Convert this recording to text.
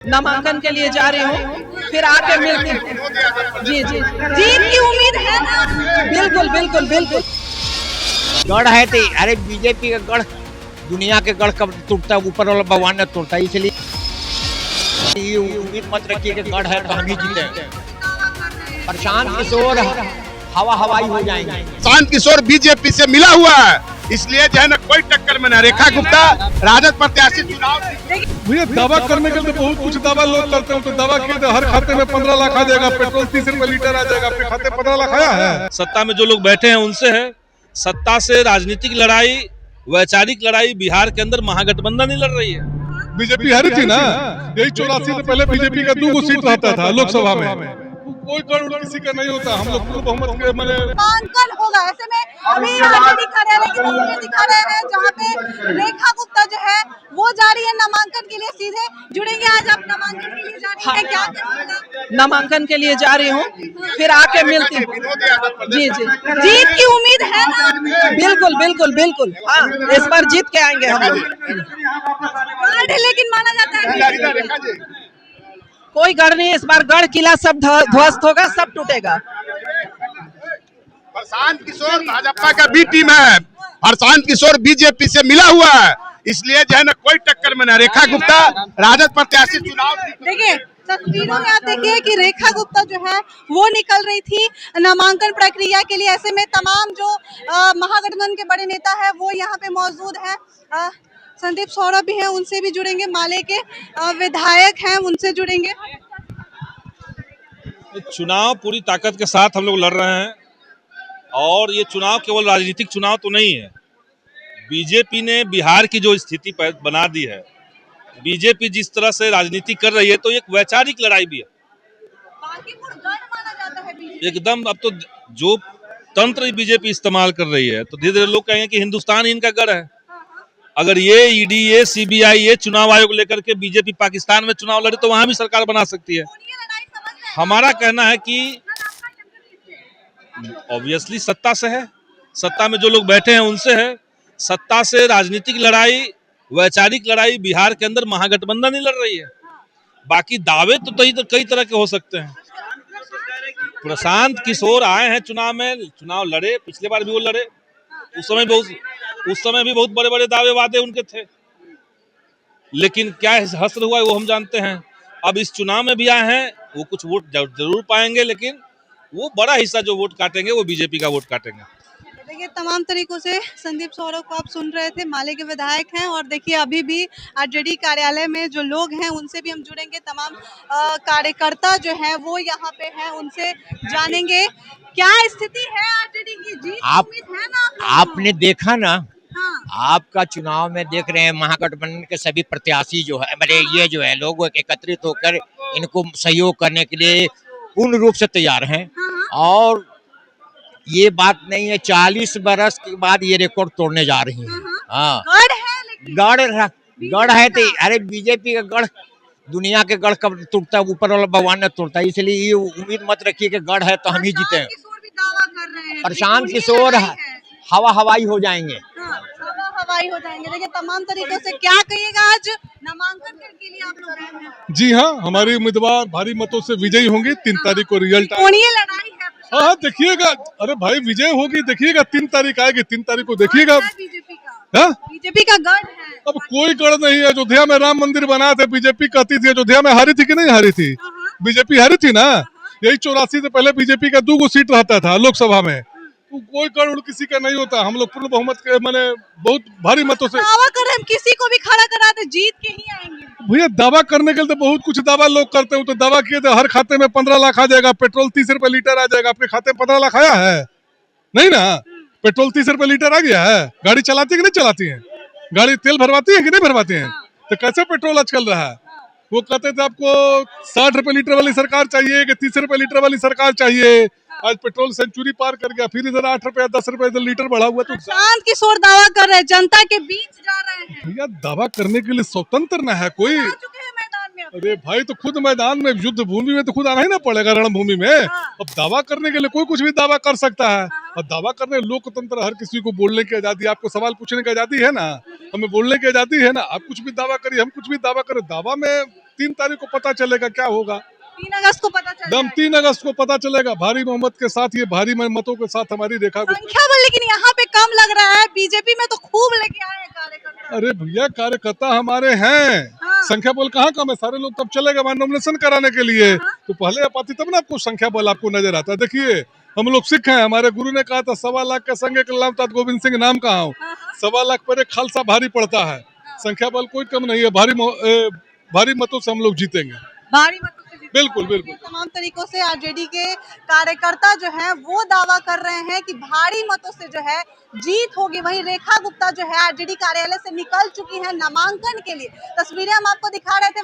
नामांकन के लिए जा रही हूँ, फिर आके मिलती हूँ। जी जी, जीत की उम्मीद है ना? बिल्कुल बिल्कुल बिल्कुल। गढ़ है तो अरे बीजेपी का गढ़ दुनिया के गढ़ कब टूटता है, ऊपर वाला भगवान ने तोड़ता है, इसलिए ये उम्मीद मत रखिए कि गढ़ है तो हम ही जीते। प्रशांत किशोर हवा हवाई हो जाएंगे। प्रशांत किशोर बीजेपी से मिला हुआ है, इसलिए जो है ना कोई टक्कर में ना। रेखा गुप्ता राजद प्रत्याशी चुनाव भैया दावा करने के लिए तो बहुत कुछ दावा लोग करते हैं। तो दावा किए थे हर खाते में 15 लाख आ जाएगा, पेट्रोल 30 रुपए लीटर आ जाएगा, आपके खाते 15 लाख आया है। सत्ता में जो लोग बैठे हैं उनसे है। सत्ता से राजनीतिक लड़ाई, वैचारिक लड़ाई बिहार के अंदर महागठबंधन ही लड़ रही है। बीजेपी हारी थी ना, यही 84 से पहले बीजेपी का 2 सीट रहता था लोकसभा में। कोई करोड़ किसी का नहीं होता, हम लोग पूर्ण बहुमत के मैंने नामांकन होगा। ऐसे में अभी आरजेडी कार्यालय की तस्वीर दिखा रहे हैं जहाँ पे रेखा गुप्ता जो है वो जा रही है नामांकन के लिए। सीधे जुड़ेंगे, आज आप नामांकन के लिए जा रही है, क्या करेंगे? नामांकन के लिए जा रही हूँ, फिर आके मिलती हूँ। जी जी, जीत की उम्मीद है ना? बिल्कुल बिल्कुल बिल्कुल। हाँ, इस बार जीत के आएंगे हम लोग। गढ़ है, लेकिन माना जाता है कोई गढ़ नहीं, इस बार गढ़ किला सब ध्वस्त होगा, सब टूटेगा। प्रशांत किशोर भाजपा का बी टीम है, प्रशांत किशोर बीजेपी से मिला हुआ है, इसलिए जो है ना कोई टक्कर में ना। रेखा गुप्ता राजद प्रत्याशी चुनाव देखिए तस्वीरों में आप देखिए कि रेखा गुप्ता जो है वो निकल रही थी नामांकन प्रक्रिया के लिए। ऐसे में तमाम जो महागठबंधन के बड़े नेता है वो यहाँ पे मौजूद हैं। संदीप सौरभ भी हैं, उनसे भी जुड़ेंगे। माले के विधायक हैं, उनसे जुड़ेंगे। चुनाव पूरी ताकत के साथ हम लोग लड़ रहे हैं और ये चुनाव केवल राजनीतिक चुनाव तो नहीं है। बीजेपी ने बिहार की जो स्थिति बना दी है, बीजेपी जिस तरह से राजनीति कर रही है, तो एक वैचारिक लड़ाई भी है एकदम। अब तो जो तंत्र बीजेपी इस्तेमाल कर रही है, तो धीरे धीरे लोग कहेंगे कि हिंदुस्तान ही इनका गढ़ है। अगर ये ईडी, ये सीबीआई, ये चुनाव आयोग लेकर के बीजेपी पाकिस्तान में चुनाव लड़े तो वहां भी सरकार बना सकती है। हमारा कहना है कि ऑब्वियसली सत्ता से है, सत्ता में जो लोग बैठे हैं उनसे है। सत्ता से राजनीतिक लड़ाई, वैचारिक लड़ाई बिहार के अंदर महागठबंधन ही लड़ रही है। बाकी दावे तो कई तरह के हो सकते हैं। प्रशांत किशोर आए हैं चुनाव में, चुनाव लड़े, पिछले बार भी वो लड़े, उस समय भी बहुत बड़े बड़े दावे वादे उनके थे, लेकिन क्या हश्र हुआ वो हम जानते हैं। अब इस चुनाव में भी आए हैं, वो कुछ वोट जरूर पाएंगे, लेकिन वो बड़ा हिस्सा जो वोट काटेंगे वो बीजेपी का वोट काटेंगे। देखिए तमाम तरीकों से संदीप सौरभ को आप सुन रहे थे, माले के विधायक हैं। और देखिए अभी भी आरजेडी कार्यालय में जो लोग हैं उनसे भी हम जुड़ेंगे। तमाम कार्यकर्ता जो हैं वो यहाँ पे हैं, उनसे जानेंगे क्या स्थिति है आरजेडी की। जीत उम्मीद है ना? आपने देखा ना, हाँ। आपका चुनाव में देख रहे हैं महागठबंधन के सभी प्रत्याशी जो है, मेरे ये जो है लोग एकत्रित होकर इनको सहयोग करने के लिए पूर्ण रूप से तैयार हैं। और ये बात नहीं है, 40 बरस के बाद ये रिकॉर्ड तोड़ने जा रही हैं। हाँ, गढ़ है तो अरे बीजेपी का गढ़ दुनिया के गढ़ कब टूटता है, ऊपर वाला भगवान ने तोड़ता है, इसलिए ये उम्मीद मत रखिए कि गढ़ है तो हम ही जीते। प्रशांत किशोर हवा हवाई हो जाएंगे। हवाई हो जाएंगे। देखिए तमाम तरीकों से क्या कहिएगा, आज नामांकन के लिए आप लोग आए हैं? जी हाँ, हमारी उम्मीदवार भारी मतों से विजयी होंगी। 3 तारीख को रिजल्ट लड़ाई है। हाँ देखिएगा, अरे भाई विजय होगी, देखिएगा 3 तारीख आएगी, 3 तारीख को देखिएगा। बीजेपी का गढ़ है। अब कोई गढ़ नहीं है। अयोध्या में राम मंदिर बना थे, बीजेपी कहती थी। अयोध्या में हारी थी कि नहीं हारी थी? बीजेपी हारी थी ना, यही 84 से पहले बीजेपी का 2 सीट रहता था लोकसभा में। कोई करोड़ किसी का नहीं होता, हम लोग पूर्ण बहुमत के मैंने बहुत भारी मतों से दावा कर रहे हैं। किसी को भी खड़ा कराते जीत के ही आएंगे। भैया दावा करने के लिए तो बहुत कुछ दावा लोग करते हैं। तो दावा किए थे हर खाते में 15 लाख आ जाएगा, पेट्रोल 30 रुपए लीटर आ जाएगा, आपके खाते में 15 लाख आया है नहीं ना? पेट्रोल 30 रुपए लीटर आ गया है। गाड़ी चलाती है कि नहीं चलाती है? गाड़ी तेल भरवाती है कि नहीं भरवाती है? तो कैसे पेट्रोल आज चल रहा है? वो कहते थे आपको 60 रुपए लीटर वाली सरकार चाहिए कि 30 रुपए लीटर वाली सरकार चाहिए। आज पेट्रोल सेंचुरी पार कर गया, फिर इधर 8 रुपया 10 रुपए इधर लीटर बढ़ा हुआ। तो प्रशांत किशोर दावा कर रहे हैं, जनता के बीच जा रहे हैं। भैया दावा करने के लिए स्वतंत्र न है कोई। अरे भाई तो खुद मैदान में, युद्ध भूमि में तो खुद आना ही ना पड़ेगा, रणभूमि में। अब दावा करने के लिए कोई कुछ भी दावा कर सकता है। और दावा करने लोकतंत्र, हर किसी को बोलने की आजादी, आपको सवाल पूछने की आजादी है ना, हमें बोलने की आजादी है ना। आप कुछ भी दावा करिए, हम कुछ भी दावा करें, दावा में 3 तारीख को पता चलेगा क्या होगा। 3 अगस्त को पता चल दम 3 अगस्त को पता चलेगा। भारी बहुमत के साथ, ये भारी मतों के साथ हमारी रेखा गुप्ता। संख्या बल लेकिन यहाँ पे कम लग रहा है, बीजेपी में तो खूब लेके आए हैं कार्यकर्ता। अरे भैया कार्यकर्ता हमारे हैं, हाँ। संख्या बल कहाँ कम है, सारे लोग तब चलेगा वहां नॉमिनेशन कराने के लिए। तो पहले आपाती तब ना आपको संख्या बल आपको नजर आता है। देखिए हम लोग सिख हैं, हमारे गुरु ने कहा था 1.25 लाख का संग एक लाम तात गोविंद सिंह नाम कहा हूँ। 1.25 लाख पर एक खालसा भारी पड़ता है, संख्या बल कोई कम नहीं है। भारी मतों से हम लोग जीतेंगे, भारी मतों से जीतेंगे। बिल्कुल बिल्कुल। तमाम तरीकों से आरजेडी के कार्यकर्ता जो हैं वो दावा कर रहे हैं कि भारी मतों से जो है जीत होगी। वहीं रेखा गुप्ता जो है आरजेडी कार्यालय से निकल चुकी हैं नामांकन के लिए। तस्वीरें हम आपको दिखा रहे थे।